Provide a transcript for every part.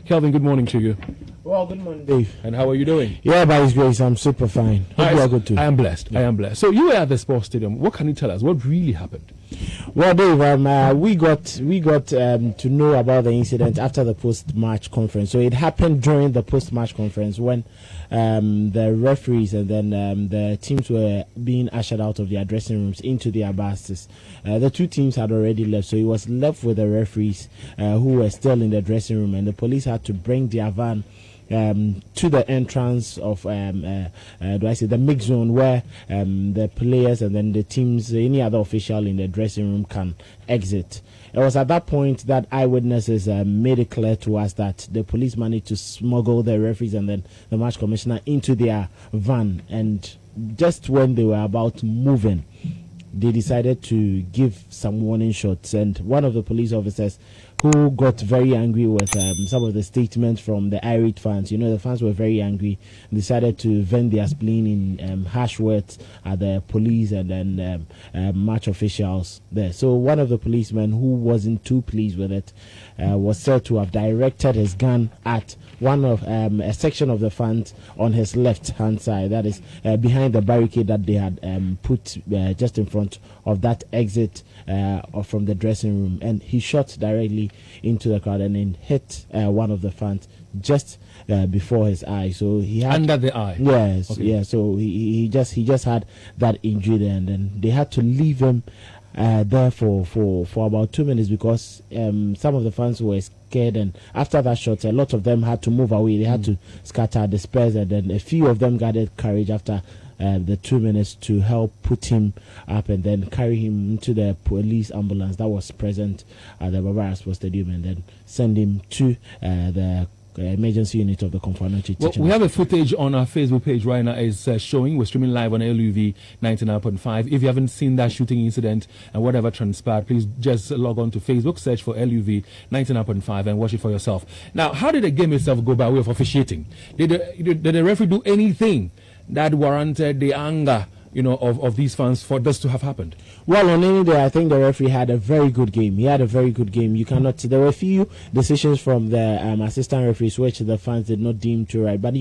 Kelvin, good morning to you. Well, good morning, Dave. And how are you doing? Yeah, by His grace, I'm super fine. Hope you are good too. I am blessed. Yeah. I am blessed. So you were at the sports stadium. What can you tell us? What really happened? Well, Dave, we got to know about the incident after the post-match conference. So it happened during the post-match conference when the referees and then the teams were being ushered out of their dressing rooms into their buses. The two teams had already left, so it was left with the referees who were still in the dressing room, and the police had to bring their van to the entrance of the mix zone where the players and then the teams, any other official in the dressing room can exit. It was at that point that eyewitnesses made it clear to us that the police managed to smuggle the referees and then the match commissioner into their van, and just when they were about moving, they decided to give some warning shots, and one of the police officers who got very angry with some of the statements from the irate fans. The fans were very angry, decided to vent their spleen in harsh words at the police and then match officials there. So one of the policemen who wasn't too pleased with it was said to have directed his gun at one of a section of the fans on his left hand side, that is behind the barricade that they had put just in front of that exit from the dressing room, and he shot directly into the crowd and then hit one of the fans just before his eye. So he had under the eye. Yes, okay. Yeah. So he just had that injury there, and then they had to leave him there for about 2 minutes because some of the fans were scared, and after that shot, a lot of them had to move away. They had to scatter, disperse, and then a few of them gathered courage after the 2 minutes to help put him up and then carry him into the police ambulance that was present at the Barbara Sports Stadium, and then send him to the emergency unit of the Konfanochi. Well, we have a footage on our Facebook page right now. It's showing. We're streaming live on LUV 99.5. If you haven't seen that shooting incident and whatever transpired, please just log on to Facebook, search for LUV 99.5 and watch it for yourself. Now, how did the game itself go by way of officiating? Did the referee do anything that warranted the anger of these fans for this to have happened? Well, on any day, I think the referee had a very good game. He had a very good game. There were a few decisions from the assistant referees which the fans did not deem to right. But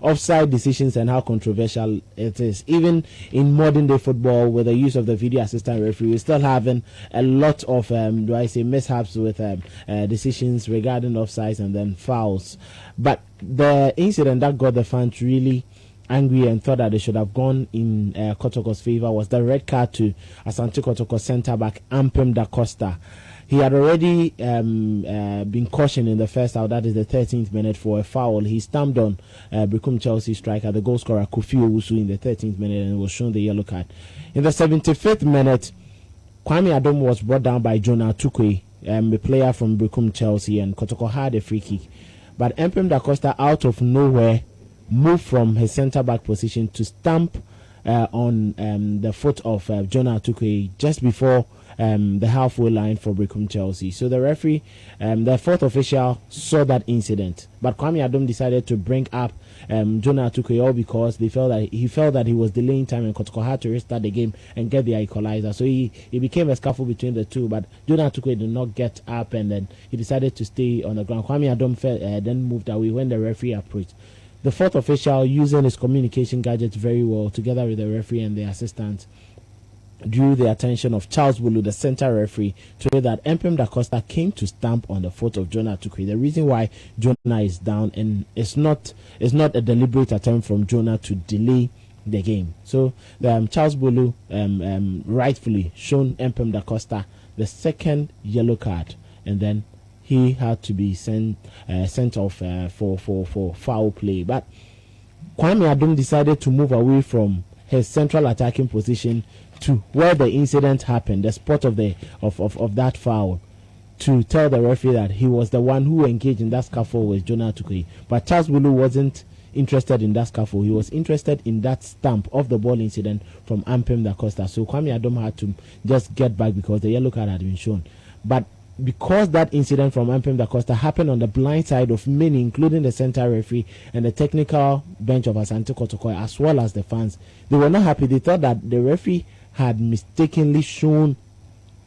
offside decisions and how controversial it is. Even in modern day football, with the use of the video assistant referee, we're still having a lot of mishaps with decisions regarding offsides and then fouls. But the incident that got the fans really angry and thought that they should have gone in Kotoko's favor was the red card to Asante Kotoko centre back Ampem Da Costa. He had already been cautioned in the first half, that is the 13th minute, for a foul. He stamped on Bricum Chelsea striker, the goal scorer Kofi Owusu, in the 13th minute and was shown the yellow card. In the 75th minute, Kwame Adom was brought down by Jonah Tukwe, a player from Bricum Chelsea, and Kotoko had a free kick. But Ampem Da Costa, out of nowhere, moved from his centre-back position to stamp on the foot of Jonah Tukwe just before the halfway line for Bricum Chelsea. So the referee, the fourth official, saw that incident. But Kwame Adom decided to bring up Jonah Tukwe all because he felt that he was delaying time and Kotoko had to restart the game and get the equalizer. So he became a scuffle between the two, but Jonah Tukwe did not get up, and then he decided to stay on the ground. Kwame Adom then moved away when the referee approached. The fourth official, using his communication gadgets very well, together with the referee and the assistant, drew the attention of Charles Bulu, the center referee, to say that Ampem Da Costa came to stamp on the foot of Jonah Tukwe. The reason why Jonah is down, and it's not a deliberate attempt from Jonah to delay the game. So Charles Bulu rightfully shown Ampem Da Costa the second yellow card, and then he had to be sent off for foul play. But Kwame Adom decided to move away from his central attacking position to where the incident happened, the spot of that foul, to tell the referee that he was the one who engaged in that scuffle with Jonah Tukwe. But Charles Bulu wasn't interested in that scuffle. He was interested in that stamp of the ball incident from Ampem Da Costa. So Kwame Adom had to just get back because the yellow card had been shown. But because that incident from Ampem Da Costa happened on the blind side of many, including the center referee and the technical bench of Asante Kotoko, as well as the fans, they were not happy. They thought that the referee had mistakenly shown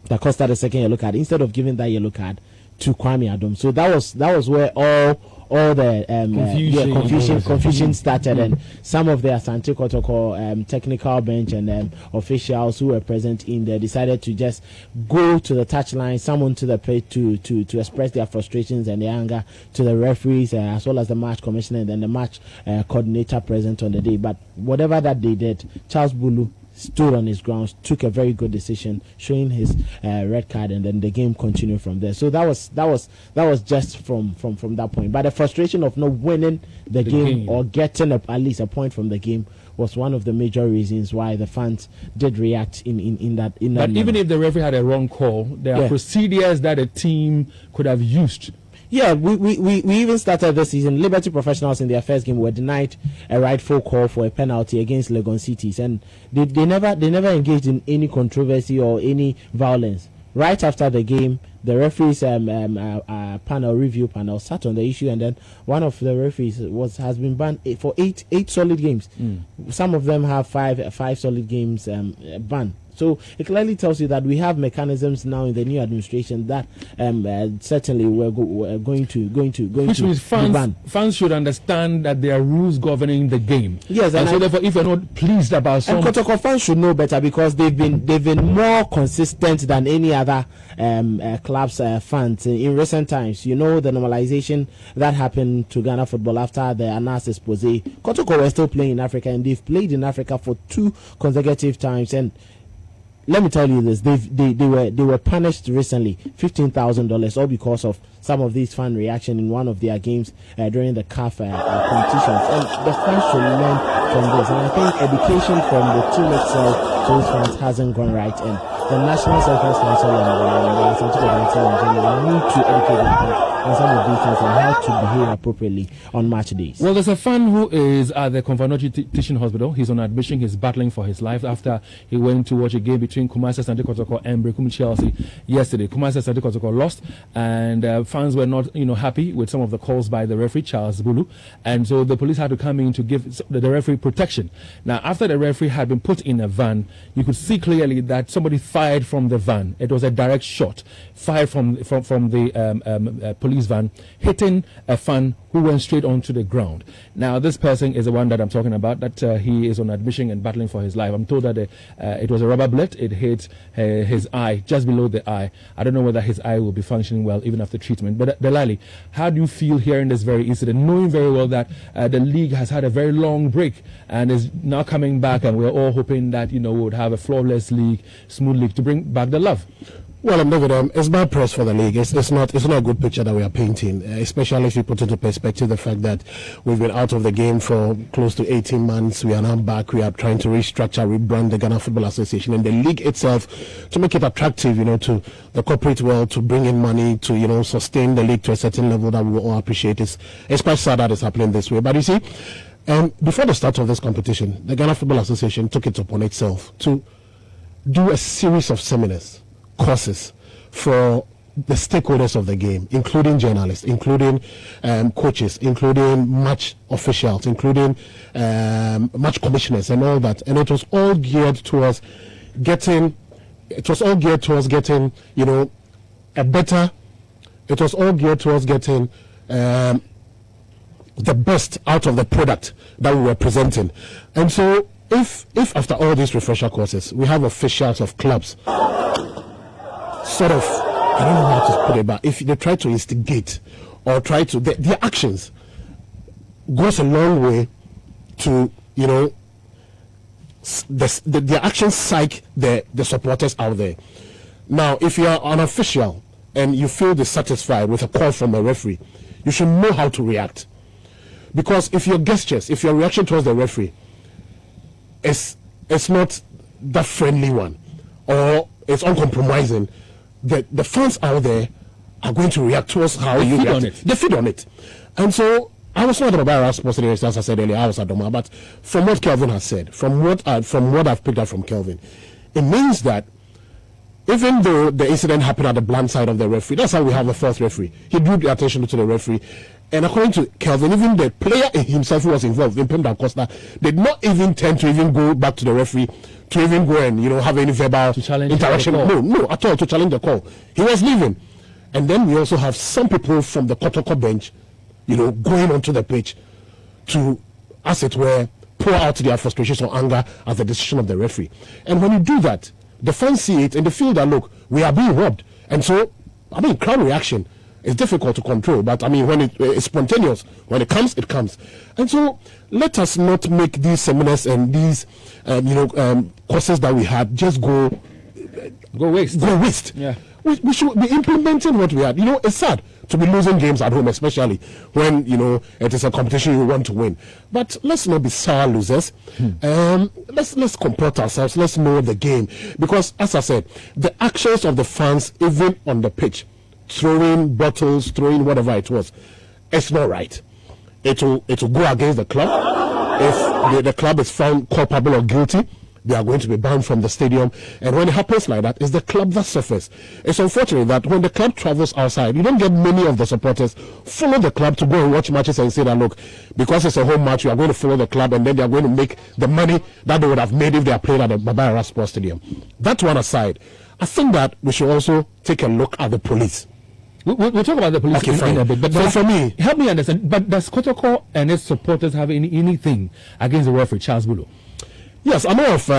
Da Costa the second yellow card instead of giving that yellow card to Kwame Adom. So that was where all the confusion started, and some of the Asante Kotoko technical bench and officials who were present in there decided to just go to the touchline, someone to the pitch to express their frustrations and their anger to the referees as well as the match commissioner and then the match coordinator present on the day. But whatever that they did, Charles Bulu stood on his grounds, took a very good decision, showing his red card, and then the game continued from there. So that was just from that point. But the frustration of not winning the game or getting at least a point from the game was one of the major reasons why the fans did react in that. But even if the referee had a wrong call, there are procedures that a team could have used. Yeah, we even started this season. Liberty Professionals in their first game were denied a rightful call for a penalty against Legon Cities, and they never engaged in any controversy or any violence. Right after the game, the referees review panel sat on the issue, and then one of the referees has been banned for eight solid games. Some of them have five solid games banned. So it clearly tells you that we have mechanisms now in the new administration that certainly we're going to which means fans should understand that there are rules governing the game. Yes, and so therefore, if you're not pleased about something, and Kotoko fans should know better, because they've been more consistent than any other clubs fans in recent times. You know, the normalization that happened to Ghana football after the Anas expose. Kotoko were still playing in Africa, and they've played in Africa for 2 consecutive times. And let me tell you this: they were punished recently, $15,000, all because of some of these fan reaction in one of their games during the CAF competitions. And the fans should learn from this. And I think education from the team itself to these fans hasn't gone right. And the National Self-Defense Council and the need to educate the fans on some of these things and how to behave appropriately on match days. Well, there's a fan who is at the Konfanochi Teaching Hospital. He's on admission. He's battling for his life after he went to watch a game between Kumasi Asante Kotoko and Brekum Chelsea yesterday. Kumasi Asante Kotoko lost, and fans were not, happy with some of the calls by the referee, Charles Bulu, and so the police had to come in to give the referee protection. Now, after the referee had been put in a van, you could see clearly that somebody fired from the van. It was a direct shot fired from the police van, hitting a fan who went straight onto the ground. Now, this person is the one that I'm talking about, that he is on admission and battling for his life. I'm told that it was a rubber bullet. It hit his eye, just below the eye. I don't know whether his eye will be functioning well even after treatment. But Delali, how do you feel hearing this very incident, knowing very well that the league has had a very long break and is now coming back, and we're all hoping that we would have a flawless league, smooth league to bring back the love? Well, I'm David. It's bad press for the league. It's not a good picture that we are painting, especially if you put into perspective the fact that we've been out of the game for close to 18 months. We are now back. We are trying to restructure, rebrand the Ghana Football Association and the league itself to make it attractive, to the corporate world, to bring in money, to sustain the league to a certain level that we will all appreciate. It's quite sad that it's happening this way. But you see, before the start of this competition, the Ghana Football Association took it upon itself to do a series of seminars, courses for the stakeholders of the game, including journalists, including coaches, including match officials, including match commissioners and all that. And it was all geared towards getting a better, it was all geared towards getting the best out of the product that we were presenting. And so if after all these refresher courses we have officials of clubs sort of, I don't know how to put it, but if they try to instigate or try to, their actions goes a long way to, their actions psych the supporters out there. Now, if you are an official and you feel dissatisfied with a call from a referee, you should know how to react. Because if your gestures, if your reaction towards the referee is not that friendly one, or it's uncompromising, the fans out there are going to react towards how you react. They feed on it. And so I was not about Sports Day, as I said earlier. I was at Doma, but from what Kelvin has said, from what I've picked up from Kelvin, it means that even though the incident happened at the blind side of the referee, that's how we have a fourth referee. He drew the attention to the referee. And according to Kelvin, even the player himself who was involved, Impemba Costa, did not even tend to even go back to the referee to even go and have any verbal interaction. No, at all, to challenge the call. He was leaving. And then we also have some people from the Kotoko bench, going onto the pitch to, as it were, pour out their frustrations or anger at the decision of the referee. And when you do that, the fans see it and they feel that, look, we are being robbed. And so, crowd reaction is difficult to control. But, when it's spontaneous, when it comes, it comes. And so, let us not make these seminars and these, courses that we had just go waste. Go waste. Yeah. We should be implementing what we had. It's sad to be losing games at home, especially when, it is a competition you want to win. But let's not be sour losers. Let's comport ourselves. Let's know the game. Because, as I said, the actions of the fans, even on the pitch, throwing bottles, throwing whatever it was, it's not right. It will go against the club. If the club is found culpable or guilty, they are going to be banned from the stadium. And when it happens like that, it's the club that suffers. It's unfortunate that when the club travels outside, you don't get many of the supporters follow the club to go and watch matches and say that, look, because it's a home match, we are going to follow the club, and then they are going to make the money that they would have made if they are played at the Babara Sports Stadium. That one aside, I think that we should also take a look at the police. We'll talk about the police in a bit. But for me, help me understand. But does Kotoko and its supporters have anything against the referee, Charles Bulu? Yes, I know of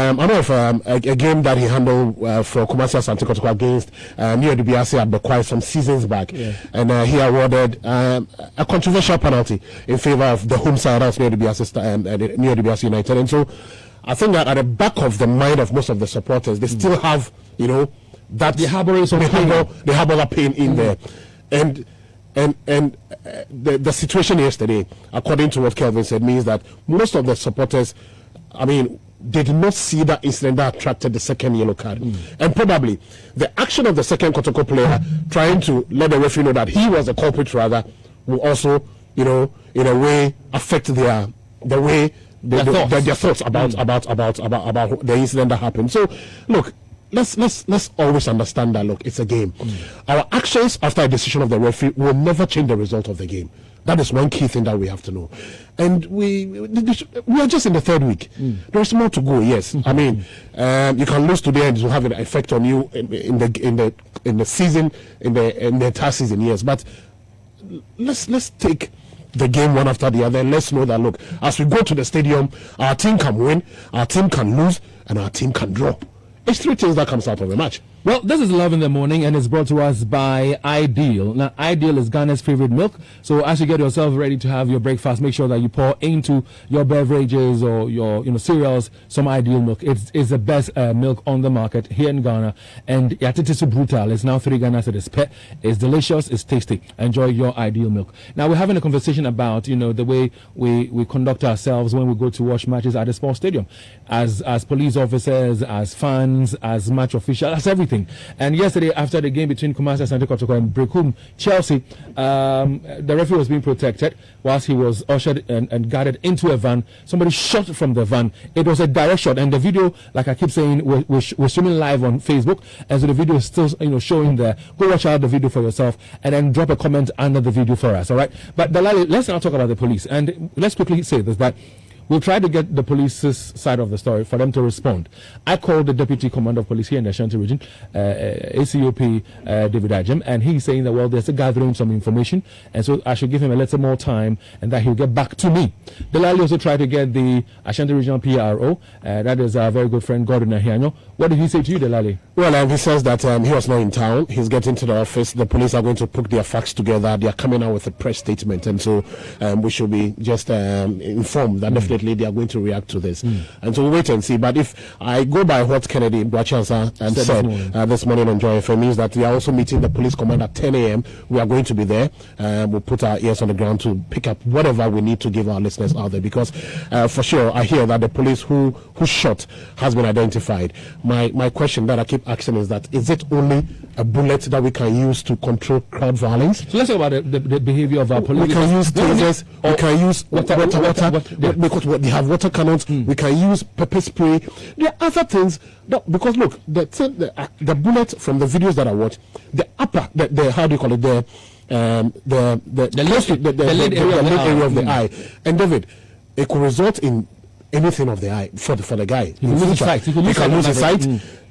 a game that he handled for Kumasi Asante Kotoko against Neo Dubiasi at Bekwai some seasons back, and he awarded a controversial penalty in favor of the home side, as Neo Dubiasi United. And so, I think that at the back of the mind of most of the supporters, they still have, that they harbor that pain in there, and the situation yesterday, according to what Kelvin said, means that most of the supporters, they did not see that incident that attracted the second yellow card. And probably the action of the second Kotoko player trying to let the referee know that he was the culprit rather will also, in a way affect their thoughts about the incident that happened. So look, let's always understand that, look, it's a game. Our actions after a decision of the referee will never change the result of the game. That is one key thing that we have to know. And we are just in the third week. There is more to go. Yes, you can lose today and it will have an effect on you in the season, in the entire season. Yes, but let's take the game one after the other. And let's know that, look, as we go to the stadium, our team can win, our team can lose, and our team can draw. It's three things that comes out of the match. Well, this is Luv in the Morning, and it's brought to us by Ideal. Now, Ideal is Ghana's favorite milk. So as you get yourself ready to have your breakfast, make sure that you pour into your beverages or your cereals some Ideal milk. It's the best milk on the market here in Ghana. And Yatitisu Brutal is now 3 Ghana cedis. It's delicious, it's tasty. Enjoy your Ideal milk. Now, we're having a conversation about, the way we conduct ourselves when we go to watch matches at the sports stadium. As police officers, as fans, as match officials, as everything. And yesterday, after the game between Kumasi Asante Kotoko and Brekum Chelsea, the referee was being protected whilst he was ushered and guarded into a van. Somebody shot from the van. It was a direct shot, and the video, like I keep saying, we're streaming live on Facebook, and so the video is still showing there. Go watch out the video for yourself, and then drop a comment under the video for us. All right, but Dalali, let's now talk about the police, and let's quickly say this, that we'll try to get the police's side of the story for them to respond. I called the Deputy Commander of Police here in the Ashanti region, ACOP David Ajim, and he's saying that, well, they're gathering some information, and so I should give him a little more time, and that he'll get back to me. Delali also tried to get the Ashanti Regional PRO, that is our very good friend Gordon Ahiano. What did he say to you, Delali? Well, he says that he was not in town. He's getting to the office. The police are going to put their facts together. They are coming out with a press statement, and so we should be just informed that definitely they are going to react to this. And so we'll wait and see. But if I go by what Kennedy Bwachansa said this morning on Joy FM, means that we are also meeting the police command at 10 a.m. We are going to be there. We'll put our ears on the ground to pick up whatever we need to give our listeners out there, because for sure I hear that the police who shot has been identified. My question that I keep asking is that, is it only a bullet that we can use to control crowd violence? So let's talk about the behavior of our police. We can use tasers, we can use water, because they have water cannons, we can use pepper spray. There are other things because look, the bullet from the videos that I watched, the upper, the how do you call it, the lid area of the eye, and David, it could result in anything of the eye for the guy. He can lose his sight. He can lose his sight.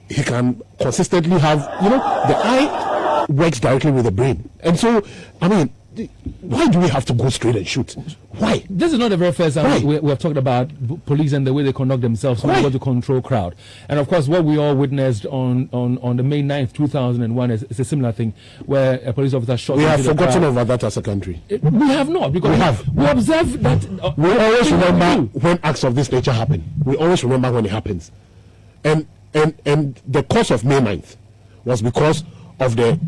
He can consistently have, the eye works directly with the brain. And so, I mean, why do we have to go straight and shoot? Why? This is not the very first time we have talked about police and the way they conduct themselves when they want to control crowd. And of course, what we all witnessed on the May 9th, 2001 is a similar thing where a police officer shot. We have forgotten about that as a country. We have not, because we observe that. We always remember when acts of this nature happen. We always remember when it happens. And the cause of May 9th was because of the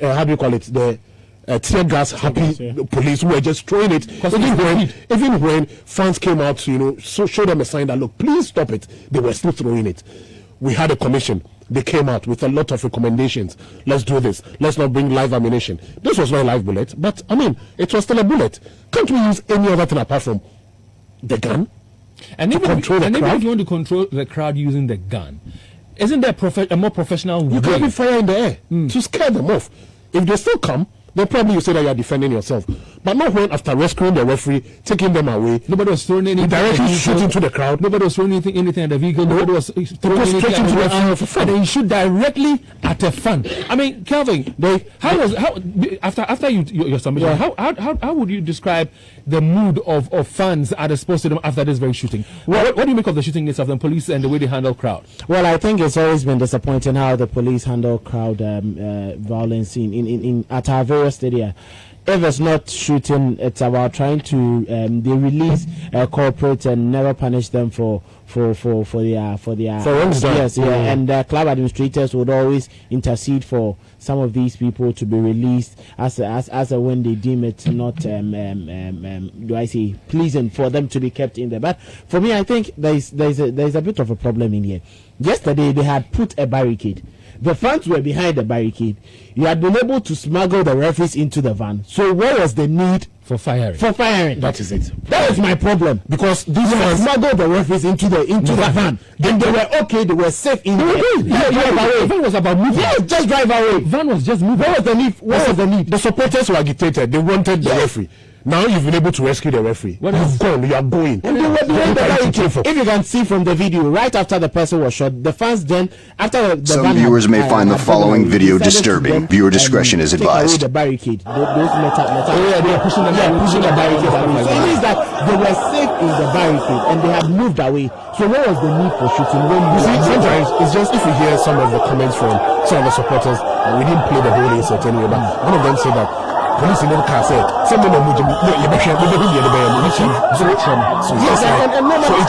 how do you call it, the tear gas happy police who were just throwing it, even when fans came out to show them a sign that, look, please stop it, they were still throwing it. We had a commission, they came out with a lot of recommendations. Let's do this, let's not bring live ammunition. This was not a live bullet, but I mean, it was still a bullet. Can't we use any other thing apart from the gun? And even if you want to control the crowd using the gun, isn't there a more professional way? You can't be fire in the air to scare them off. If they still come, then probably you say that you are defending yourself. But not when, after rescuing the referee, taking them away, nobody was throwing anything, directly shooting to the crowd. Nobody was throwing anything at the vehicle. Nobody was throwing anything straight into the eye of a fan. And then you shoot directly at a fan. I mean, Kelvin, after your submission, how would you describe the mood of fans at the sports stadium after this very shooting? What do you make of the shooting itself, the police and the way they handle crowd? Well, I think it's always been disappointing how the police handle crowd violence in at our various stadia. If it's not shooting, it's about trying to they release corporates and never punish them for their yes, and club administrators would always intercede for some of these people to be released as when they deem it not pleasing for them to be kept in there. But for me, I think there's a bit of a problem in here. Yesterday they had put a barricade. The fans were behind the barricade. You had been able to smuggle the referees into the van. So where was the need for firing? That is it. That is my problem. Because these fans smuggled the referees into the van. And they were okay, they were safe in there. The van was about moving. Yes, just drive away. Van was just moving. What was the need? The supporters were agitated. They wanted the referee. Now you've been able to rescue the referee. You are going. And they were behind the barricade. If you can see from the video, right after the person was shot, the fans then, after the Some viewers may find the following video disturbing. Viewer discretion is advised. The barricade, those they're pushing the barricade away. So it means that they were safe in the barricade and they had moved away. So what was the need for shooting? Sometimes it's just if you hear some of the comments from some of the supporters, and we didn't play the whole insert anyway, but one of them said that police in the car said, so it's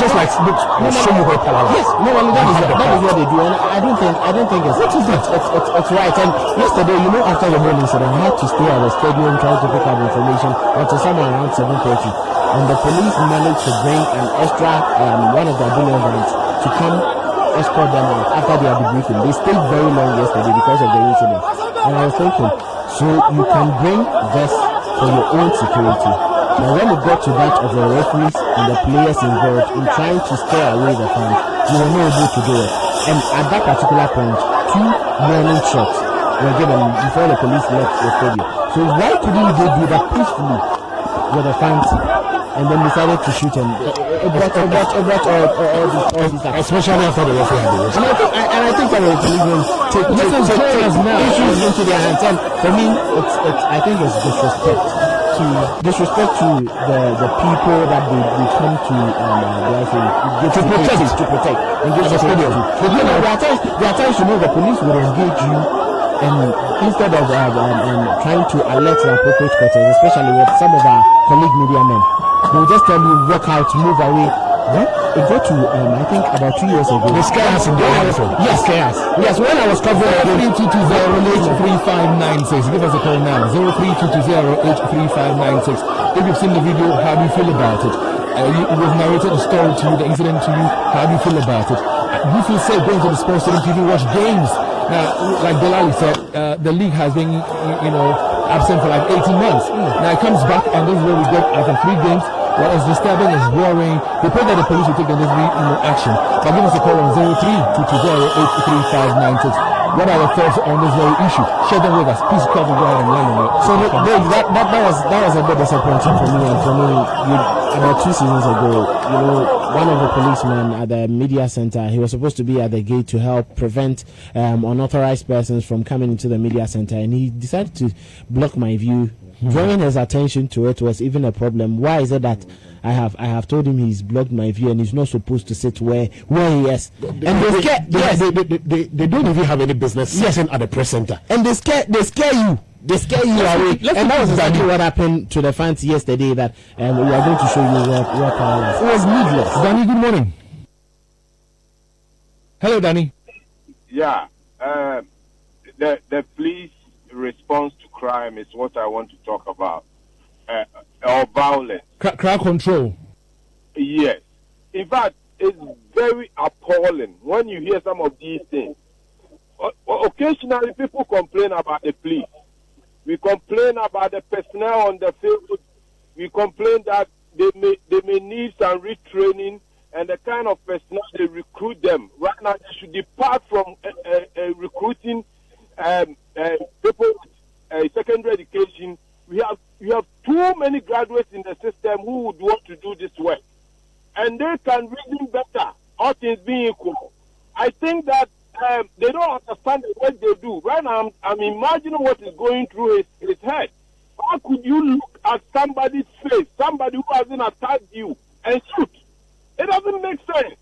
just like show you where power is. Yes, normally that is what they do, and I don't think it's it's right. And yesterday, after the whole incident, I had to stay at the stadium trying to pick up information until somewhere around 7:30, and the police managed to bring an extra one of their bullion vans to come escort them out after their debriefing. They stayed very long yesterday because of the incident, and I was thinking, so you can bring this for your own security. But when it got to that of the referees and the players involved in trying to scare away the fans, you were not able to do it. And at that particular point, 2 warning shots were given before the police left the stadium. So why couldn't they do that peacefully with the fans and then decided to shoot him? It brought all these especially after the referee had the and I think that the police take issues into their hands. And for me, I think it's disrespect to the people that they come to protect and give support to. There are times the police will engage you, and instead of trying to alert the appropriate quarters, especially with some of our colleague media men, they will just tell you walk out, move away. It got to I think about 2 years ago. The scare us in the Yes, chaos. Yes, when I was covering 0322083596. Give us a call now. 0322083596. If you've seen the video, how do you feel about it? We've narrated the story to you, the incident to you. How do you feel about it? Do you feel safe going to the sports stadium to even watch games? Now, like Delali said, the league has been, absent for like 18 months. Now it comes back, and this is where we get after 3 games. What is disturbing is worrying. We pray that the police will take the necessary action. But give us a call on 0322083596. What are your thoughts on this very issue? Share them with us. Please call and go ahead and land on it. So Dave, that was a bit disappointing for me, and for me, about 2 seasons ago, one of the policemen at the media center, he was supposed to be at the gate to help prevent unauthorized persons from coming into the media center, and he decided to block my view. Drawing his attention to it was even a problem. Why is it that I have told him he's blocked my view and he's not supposed to sit where he is? And they don't even have any business sitting at the press center. And they scare you. They scare you away. And that was exactly what happened to the fans yesterday. That we are going to show you what power is. It was needless. Danny, good morning. Hello, Danny. Yeah, the police response to crime is what I want to talk about, or violence. Crowd control. Yes. In fact, it's very appalling when you hear some of these things. Occasionally, people complain about the police. We complain about the personnel on the field. We complain that they may need some retraining, and the kind of personnel they recruit them. Right now, they should depart from recruiting people with secondary education. We have too many graduates in the system who would want to do this work, and they can reason better, all things being equal. I think that they don't understand the work they do. Right now, I'm imagining what is going through his head. How could you look at somebody's face, somebody who hasn't attacked you, and shoot? It doesn't make sense.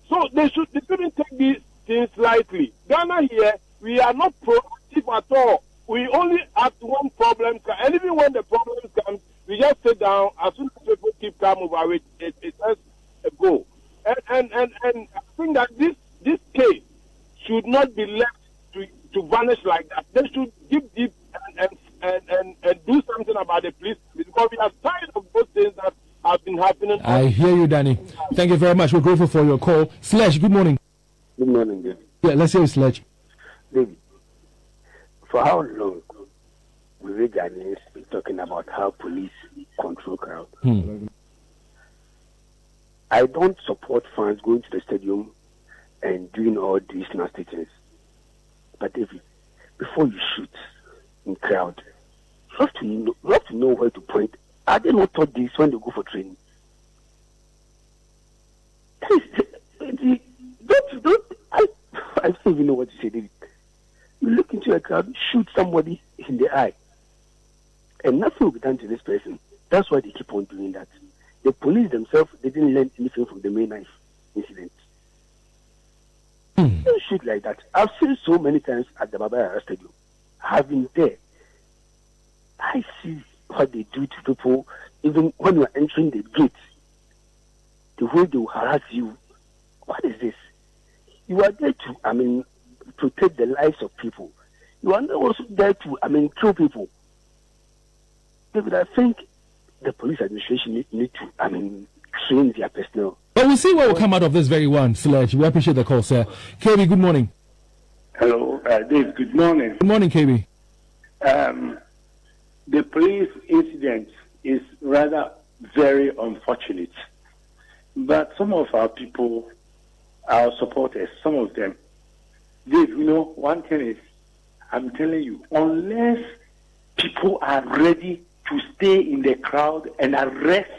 So they shouldn't take these things lightly. Ghana here, we are not proactive at all. We only act when problems come, and even when the problems come, we just sit down. As soon as people keep calm over it, it has a go. And I think that this case should not be left to vanish like that. They should dig deep and do something about the police, because we are tired of those things that have been happening. I hear you, Danny. Thank you very much. We're grateful for your call. Sledge, good morning. Good morning, David. Yeah, let's hear you, Sledge. David, for how long will we Ghanaians be talking about how police control crowd? I don't support fans going to the stadium and doing all these nasty things. But David, before you shoot in crowd, you have to know where to point. Are they not taught this when they go for training? I don't even know what to say, David. You look into a crowd, shoot somebody in the eye, and nothing will be done to this person. That's why they keep on doing that. The police themselves, they didn't learn anything from the May 9th incident. Don't shoot like that. I've seen so many times at the Baba Stadium. I've been there. I see what they do to people, even when you are entering the gate. The way they will harass you. What is this? You are there to, protect the lives of people. You are not also there to, kill people. David, I think the police administration need to, train their personnel. But we'll see what will come out of this very one, Sledge. We appreciate the call, sir. KB, good morning. Hello, Dave, good morning. Good morning, KB. The police incident is rather very unfortunate. But some of our people, our supporters, some of them, Dave, one thing is, I'm telling you, unless people are ready to stay in the crowd and arrest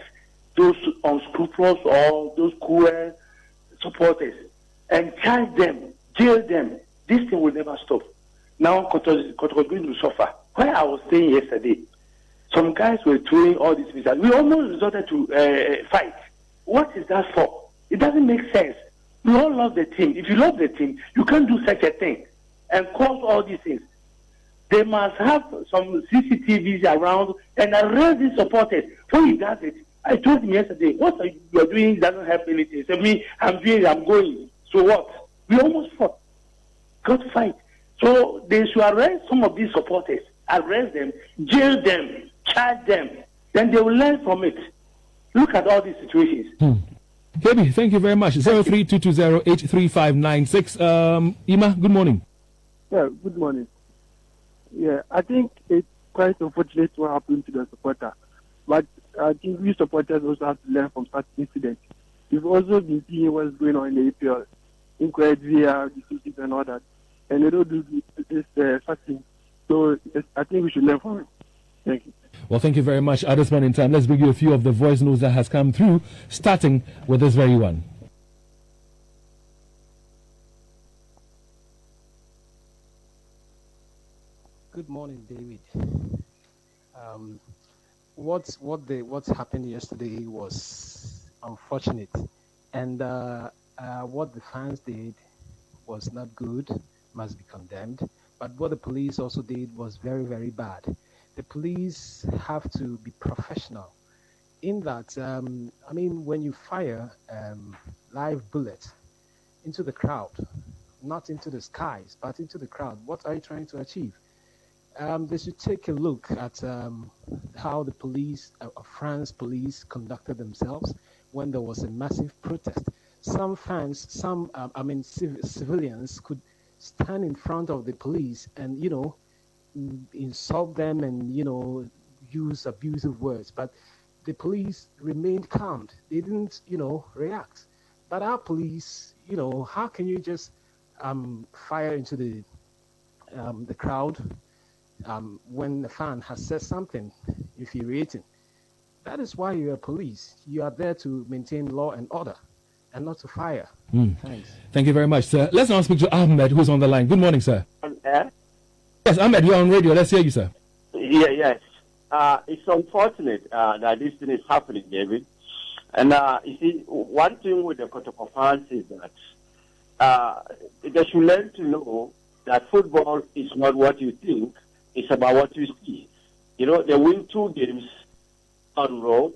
those unscrupulous or those cruel supporters and charge them, jail them, this thing will never stop. Now, Koto is going to suffer. Where I was staying yesterday, some guys were throwing all these missiles. We almost resorted to fight. What is that for? It doesn't make sense. We all love the team. If you love the team, you can't do such a thing and cause all these things. They must have some CCTVs around and arrest these supporters. When he does it, I told him yesterday, what you are doing doesn't help anything. So I'm going. So what? We almost fought. Got fight. So they should arrest some of these supporters, arrest them, jail them, charge them. Then they will learn from it. Look at all these situations. KB, thank you very much. 03-220-83596. Ima, good morning. Yeah, good morning. Yeah, I think it's quite unfortunate what happened to the supporter. But I think we supporters also have to learn from such incidents. We've also been seeing what's going on in the APL, inquired via decisions and all that. and they don't do this such thing. So I think we should learn from him. Thank you. Well, thank you very much. At this point in time, let's bring you a few of the voice notes that has come through, starting with this very one. Good morning, David. What's happened yesterday was unfortunate, and what the fans did was not good, must be condemned. But what the police also did was very, very bad. The police have to be professional in that. I mean, when you fire live bullets into the crowd, not into the skies, but into the crowd, what are you trying to achieve? They should take a look at how the police, France police, conducted themselves when there was a massive protest. Some fans, civilians could stand in front of the police and, insult them and, use abusive words. But the police remained calm. They didn't, react. But our police, how can you just fire into the crowd when the fan has said something infuriating? That is why you are police. You are there to maintain law and order and not to fire. Thanks. Thank you very much, sir. Let's now speak to Ahmed, who's on the line. Good morning, sir. Yes, Ahmed, you're on radio. Let's hear you, sir. Yes. It's unfortunate that this thing is happening, David. And you see, one thing with the Kotoko fans is that they should learn to know that football is not what you think, it's about what you see. They win 2 games on road,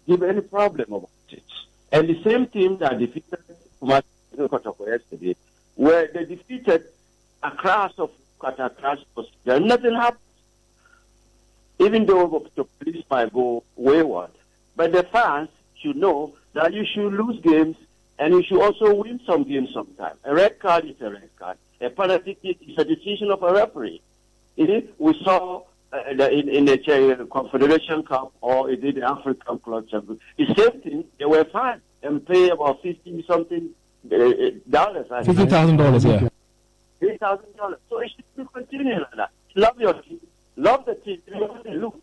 give any problem about it. And the same team that defeated Kotoko yesterday, where they defeated a class of Kotoko, nothing happened. Even though the police might go wayward. But the fans should know that you should lose games and you should also win some games sometimes. A red card is a red card. A penalty kick is a decision of a referee. We saw in the Confederation Cup or in the African Club Championship, the same thing, they were fined and pay about $50-something dollars. $50,000, yeah. $3,000. So it should be continuing like that. Love your team. Love the team. Look,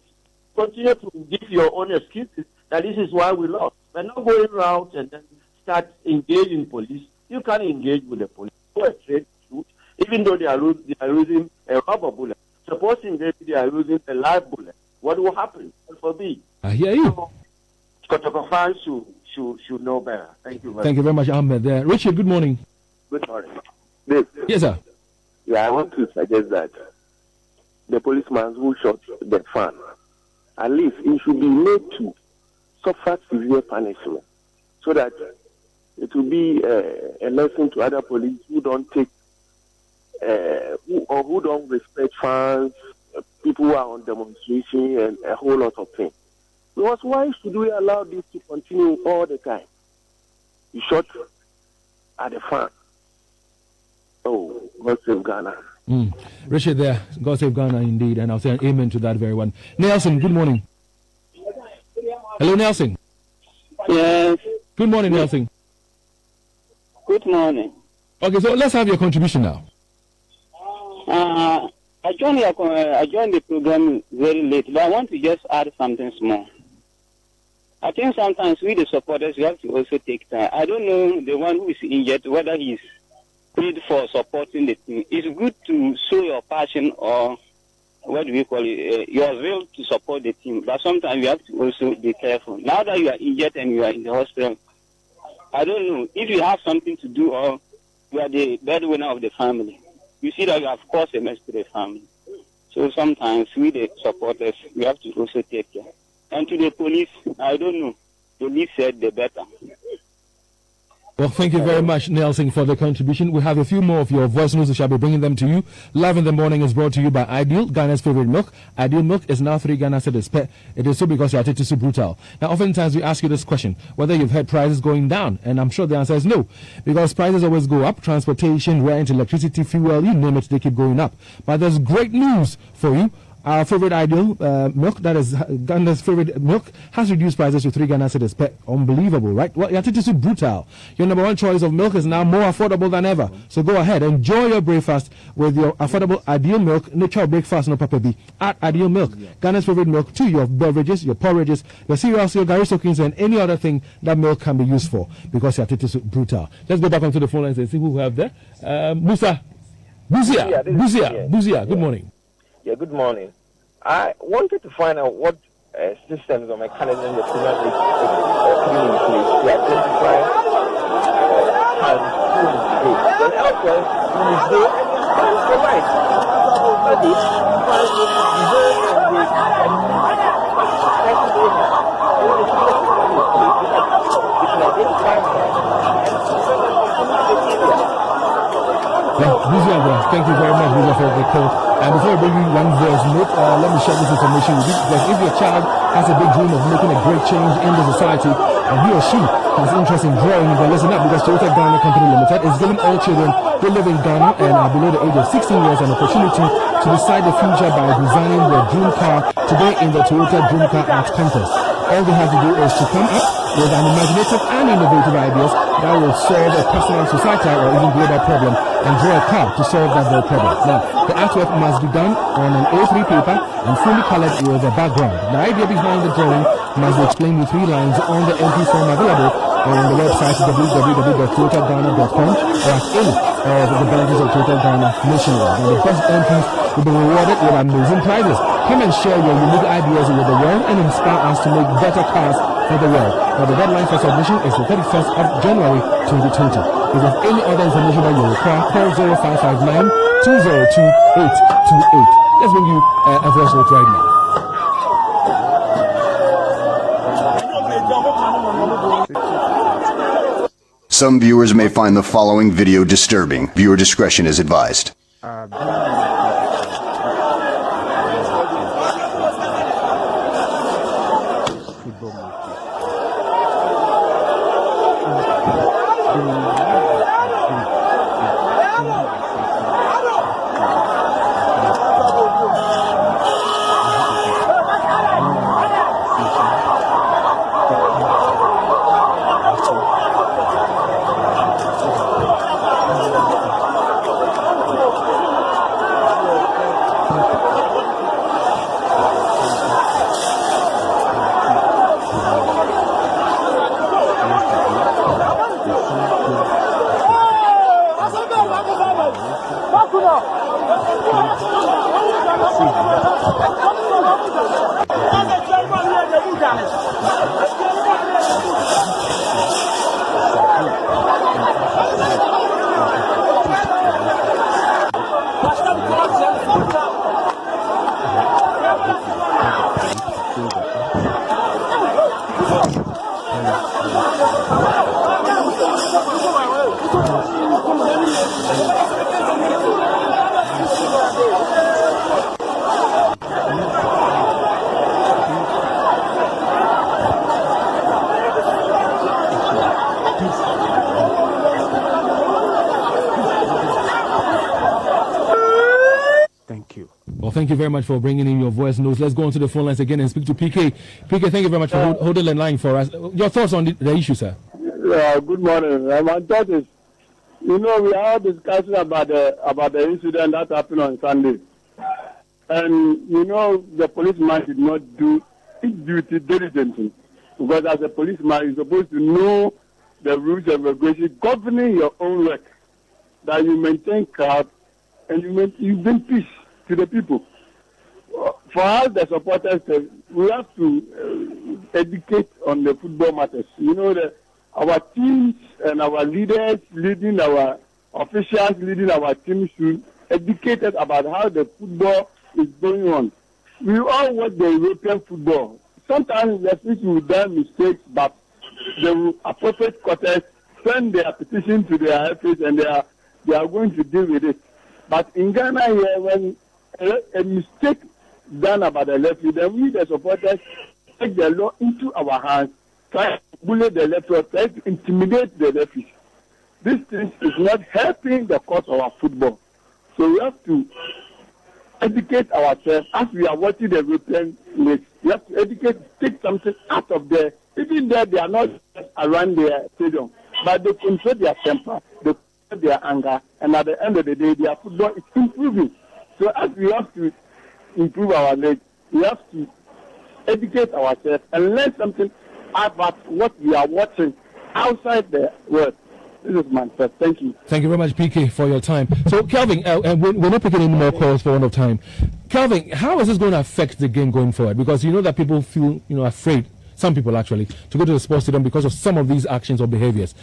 continue to give your own excuses that this is why we lost. We're not going around and then start engaging police. You can't engage with the police. Go a straight shoot, even though they are using a rubber bullet. Supposing they are using a live bullet, what will happen? For me, I hear you. Kotoko fans should know better. Thank you. Thank you very much, Ahmed. Richard, good morning. Good morning. Dave. Yes, sir. Yeah, I want to suggest that the policeman who shot the fan, at least he should be made to suffer severe punishment so that it will be a lesson to other police who don't take who don't respect fans, people who are on demonstration, and a whole lot of things. Because why should we allow this to continue all the time? You shot at the fan. Oh, God save Ghana. Richard there, God save Ghana indeed, and I'll say an amen to that very one. Nelson, good morning. Hello, Nelson. Yes. Good morning, Nelson. Good morning. Okay, so let's have your contribution now. I joined the program very late, but I want to just add something small. I think sometimes we, the supporters, we have to also take time. I don't know the one who is injured, whether he's paid for supporting the team. It's good to show your passion or what do we call it, your will to support the team. But sometimes you have to also be careful. Now that you are injured and you are in the hospital, I don't know if you have something to do or you are the breadwinner of the family. You see that you have caused a mess to the family. So sometimes we, the supporters, we have to also take care. And to the police, I don't know. The police said the better. Well, thank you very much, Nelson, for the contribution. We have a few more of your voice notes. We shall be bringing them to you. Live in the Morning is brought to you by Ideal, Ghana's favorite milk. Ideal milk is now 3 Ghana cedis per. It is so because you are taking so brutal. Now, oftentimes we ask you this question, whether you've heard prices going down, and I'm sure the answer is no, because prices always go up. Transportation, rent, electricity, fuel, you name it, they keep going up. But there's great news for you. Our favorite ideal milk, that is Ghana's favorite milk, has reduced prices to 3 Ghana cedis per. Unbelievable, right? Well, your is brutal. Your number one choice of milk is now more affordable than ever. So go ahead, enjoy your breakfast with your affordable ideal milk. Nature breakfast, no papa be at ideal milk. Ghana's favorite milk too. Your beverages, your porridges, your cereals, your Gary soakings, and any other thing that milk can be used for, because your is brutal. Let's go back onto the phone lines and see who we have there. Buzia. Good morning. Yeah, good morning. I wanted to find out what systems or mechanisms the Premier League putting in place to identify who is gay. Then elsewhere, who is gay and is right. Maybe fans will deserve and they Thank you very much, Buzia, for the call. And before I bring you one voice note, let me share this information with you, because if your child has a big dream of making a great change in the society, and he or she has interest in drawing, then listen up, because Toyota Ghana Company Limited is giving all children who live in Ghana and are below the age of 16 years an opportunity to decide the future by designing their dream car today in the Toyota Dream Car Art Contest. All they have to do is to come up with an imaginative and innovative ideas that will solve a personal, societal, or even global problem, and draw a car to solve that very problem. Now, the artwork must be done on an A3 paper and fully colored with a background. The idea behind the drawing must be explained with 3 lines on the MP form available on the website www.toyotaghana.com or at any of the branches of Toyota Ghana nationwide. And the best entries will be rewarded with amazing prizes. Come and share your unique ideas with the world and inspire us to make better cars for the world. Now, the deadline for submission is the 31st of January 2020. If you have any other information that you require, call 0559 202 828. Let's bring you a voice note right now. Some viewers may find the following video disturbing. Viewer discretion is advised. Thank you very much for bringing in your voice notes. Let's go on to the phone lines again and speak to PK. PK, thank you very much for holding the line for us. Your thoughts on the issue, sir? Good morning. My thought is, we are discussing about the incident that happened on Sunday. And, the policeman did not do his duty diligently. Because as a policeman, you're supposed to know the rules and regulations governing your own work. That you maintain calm and you bring peace to the people. For us, the supporters, we have to educate on the football matters. Our teams and our leaders leading our officials leading our teams should educate us about how the football is going on. We all watch the European football. Sometimes the people will do mistakes, but the appropriate quarters send their petition to their FAs and they are going to deal with it. But in Ghana here, when a mistake done about the referee, then we, the supporters, take the law into our hands, try to bully the referee, try to intimidate the referee. This thing is not helping the cause of our football. So we have to educate ourselves as we are watching the European League. We have to educate, take something out of there. Even there, they are not just around their stadium, but they control their temper, they control their anger, and at the end of the day, their football is improving. So as we have to improve our league, we have to educate ourselves and learn something about what we are watching outside the world. This is my first. Thank you. Thank you very much, PK, for your time. So, Kelvin, we're not picking any more calls for one of time. Kelvin, how is this going to affect the game going forward? Because you know that people feel, afraid, some people actually, to go to the sports stadium because of some of these actions or behaviors.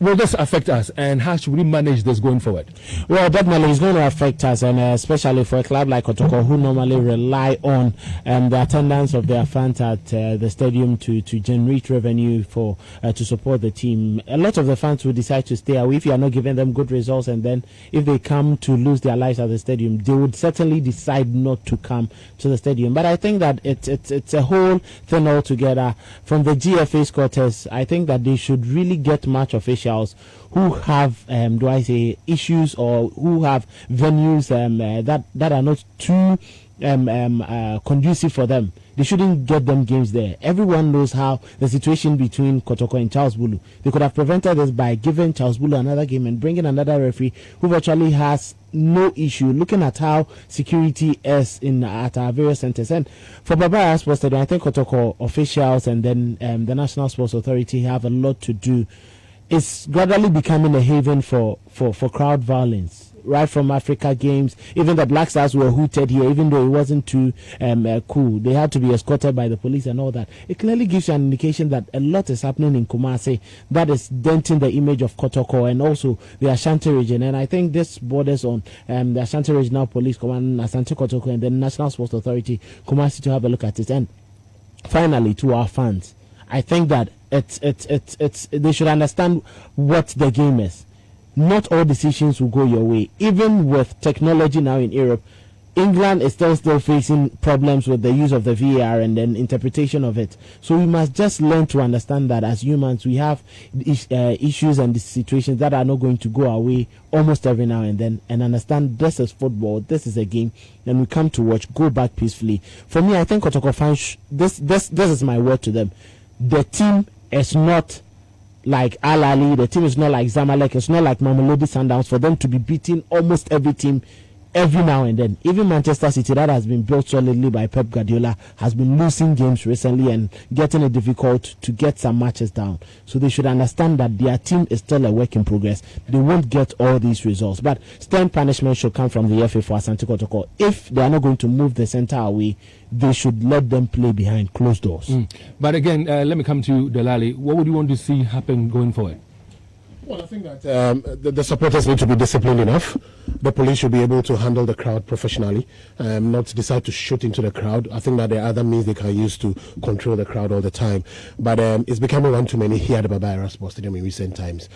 Will this affect us, and how should we manage this going forward? Well, definitely it's going to affect us, and especially for a club like Kotoko, who normally rely on the attendance of their fans at the stadium to generate revenue for to support the team. A lot of the fans will decide to stay away if you are not giving them good results, and then if they come to lose their lives at the stadium, they would certainly decide not to come to the stadium. But I think that it's a whole thing altogether. From the GFA's quarters, I think that they should really get much officials who have issues or who have venues that are not too conducive for them. They shouldn't get them games there. Everyone knows how the situation between Kotoko and Charles Bulu. They could have prevented this by giving Charles Bulu another game and bringing another referee who virtually has no issue. Looking at how security is at our various centers, and for Babara Sports Stadium, I think Kotoko officials and then the National Sports Authority have a lot to do. It's gradually becoming a haven for crowd violence. Right from Africa Games, even the Black Stars were hooted here, even though it wasn't too cool. They had to be escorted by the police and all that. It clearly gives you an indication that a lot is happening in Kumasi that is denting the image of Kotoko and also the Ashanti region. And I think this borders on the Ashanti Regional Police Command, Ashanti Kotoko, and the National Sports Authority, Kumasi, to have a look at it. And finally, to our fans, I think that they should understand what the game is. Not all decisions will go your way. Even with technology now in Europe, England is still facing problems with the use of the VAR and then interpretation of it. So we must just learn to understand that as humans we have issues and situations that are not going to go our way almost every now and then, and understand this is football, this is a game, and we come to watch, go back peacefully. For me, I think Kotoko fans, this is my word to them. The team is not like Al Ali, the team is not like Zamalek, it's not like Mamelodi Sundowns for them to be beating almost every team every now and then. Even Manchester City, that has been built solidly by Pep Guardiola, has been losing games recently and getting it difficult to get some matches down. So they should understand that their team is still a work in progress. They won't get all these results, but stern punishment should come from the FA for Asante Kotoko. If they are not going to move the centre away, they should let them play behind closed doors. But again, let me come to Delali. What would you want to see happen going forward? Well, I think that the supporters need to be disciplined enough. The police should be able to handle the crowd professionally, not decide to shoot into the crowd. I think that there are other means they can use to control the crowd all the time. But it's becoming one too many here at the Babara Sports Stadium in recent times.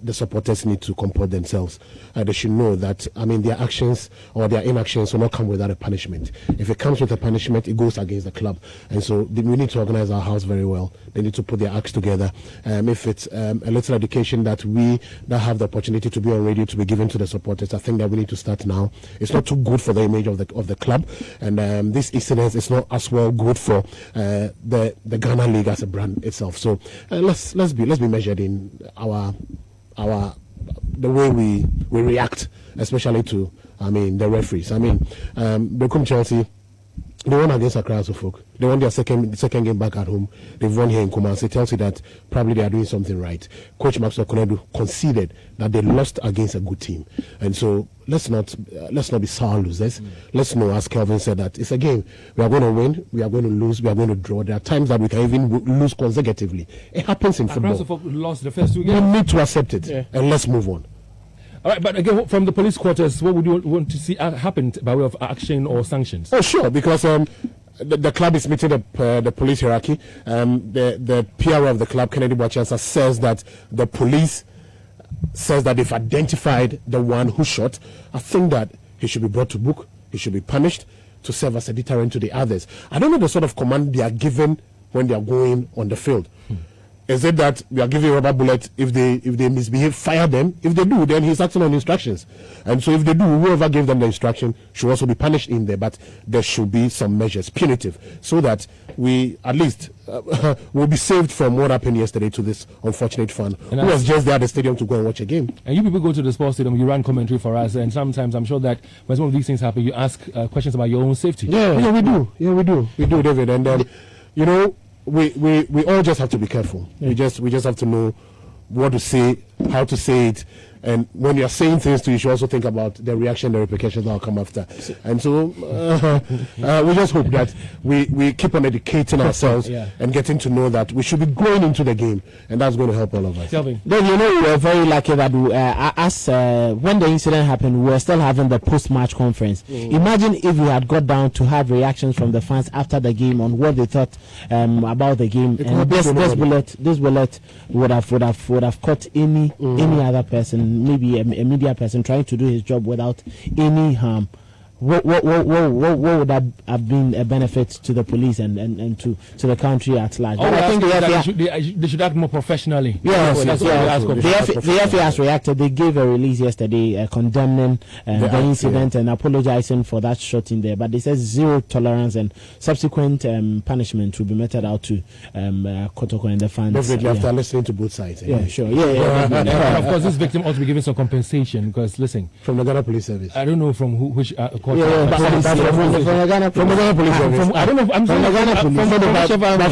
The supporters need to comport themselves. They should know that, their actions or their inactions will not come without a punishment. If it comes with a punishment, it goes against the club. And so we need to organize our house very well. They need to put their acts together. If it's a little education that we that have the opportunity to be on radio to be given to the supporters, I think that we need to start now. It's not too good for the image of the club. And this incident is not as well good for the Ghana League as a brand itself. So let's be measured in the way we react, especially to the referees. Become Chelsea, they won against Accra Folk. They won their second game back at home. They've won here in Kumasi. It tells you that probably they are doing something right. Coach Maxwell Konedu conceded that they lost against a good team, and so let's not be sour losers. Let's know, as Kelvin said, that it's a game. We are going to win. We are going to lose. We are going to draw. There are times that we can even lose consecutively. It happens in football. Accra Folk lost the first two games. We need to accept it and let's move on. All right, but again, from the police quarters, what would you want to see happen by way of action or sanctions? Oh, sure, because the club is meeting the police hierarchy. The PRO of the club, Kennedy Bwachansa, says that the police says that they've identified the one who shot. I think that he should be brought to book. He should be punished to serve as a deterrent to the others. I don't know the sort of command they are given when they are going on the field. Is it that we are giving rubber bullets if they misbehave, fire them? If they do, then he's acting on instructions. And so if they do, whoever gave them the instruction should also be punished in there. But there should be some measures, punitive, so that we at least will be saved from what happened yesterday to this unfortunate fan who was just there at the stadium to go and watch a game. And you people go to the sports stadium, you run commentary for us, and sometimes I'm sure that when some of these things happen, you ask questions about your own safety. Yeah, we do. Yeah, we do, David. And then, you know, we all just have to be careful. We just have to know what to say, how to say it, and when you're saying things you should also think about the reaction, the repercussions that will come after. And so we just hope that we keep on educating ourselves and getting to know that we should be growing into the game, and that's going to help all of us. Then we were very lucky that when the incident happened, we were still having the post-match conference. Imagine if we had got down to have reactions from the fans after the game on what they thought about the game, and this bullet would have caught any other person, maybe a media person trying to do his job without any harm. What would that have been a benefit to the police and to the country at large? I think they should act more professionally. Yes, the FA has reacted. They gave a release yesterday condemning the incident and apologizing for that shot in there. But they said zero tolerance and subsequent punishment will be meted out to Kotoko and the fans. Definitely after listening to both sides. Yeah, sure. And of course, this victim ought to be given some compensation because, listen, from the Ghana Police Service. I don't know from which. From the Ghana Police Service. I don't know. I'm from the Ghana Police.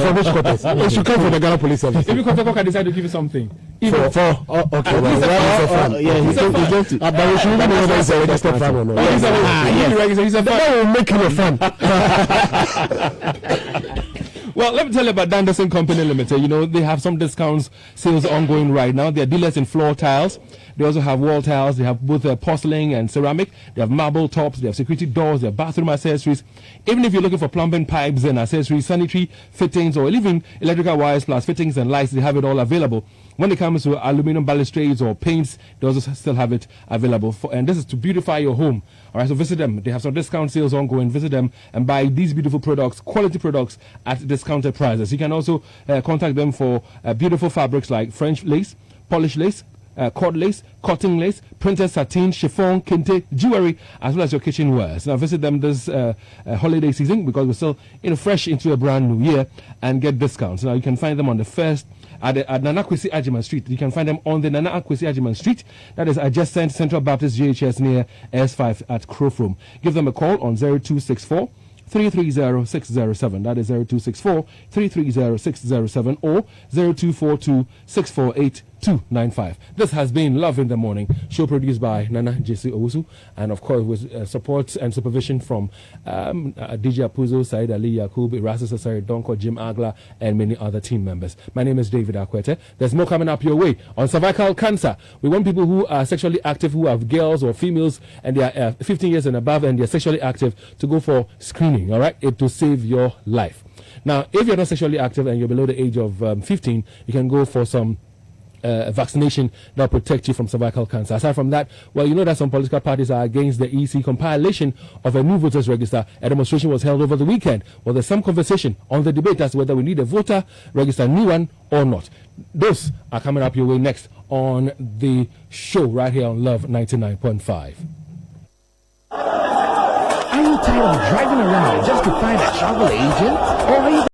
From which quarters? It should come from the Ghana Police Service. If you can decide to give you something. Okay. But we should know whether it's a registered fan or not. He's a fan. That will make him a fan. Well, let me tell you about Danderson Company Limited. You know, they have some discounts sales ongoing right now. They're dealers in floor tiles. They also have wall tiles. They have both porcelain and ceramic. They have marble tops. They have security doors. They have bathroom accessories. Even if you're looking for plumbing pipes and accessories, sanitary fittings, or even electrical wires plus fittings and lights, they have it all available. When it comes to aluminum balustrades or paints, they also still have it available. And this is to beautify your home. All right, so visit them. They have some discount sales ongoing. Visit them and buy these beautiful products, quality products at discounted prices. You can also contact them for beautiful fabrics like French lace, polished lace, cord lace, cotton lace, printed satin, chiffon, kente, jewelry, as well as your kitchenwares. Now visit them this holiday season because we're still fresh into a brand new year and get discounts. Now you can find them on the first at Nana Kwesi Agyeman Street. You can find them on the Nana Kwesi Agyeman Street. That is adjacent Central Baptist JHS near S5 at Crowfrom. Give them a call on 0264 330-607. That is 0264-330-607 or 0242-648-295. This has been Love in the Morning, show produced by Nana J.C. Owusu, and of course with support and supervision from DJ Apuzo, Said Ali Yakub, Erasmus Asari, Donko, Jim Agla, and many other team members. My name is David Akwete. There's more coming up your way on cervical cancer. We want people who are sexually active, who have girls or females, and they are 15 years and above, and they're sexually active, to go for screening. All right, it to save your life. Now, if you're not sexually active and you're below the age of 15, you can go for some vaccination that will protect you from cervical cancer. Aside from that, well, you know that some political parties are against the EC compilation of a new voters register. A demonstration was held over the weekend. Well, there's some conversation on the debate as to whether we need a voter register, new one or not. Those are coming up your way next on the show right here on Love 99.5. Are you tired of driving around just to find a travel agent? Or are you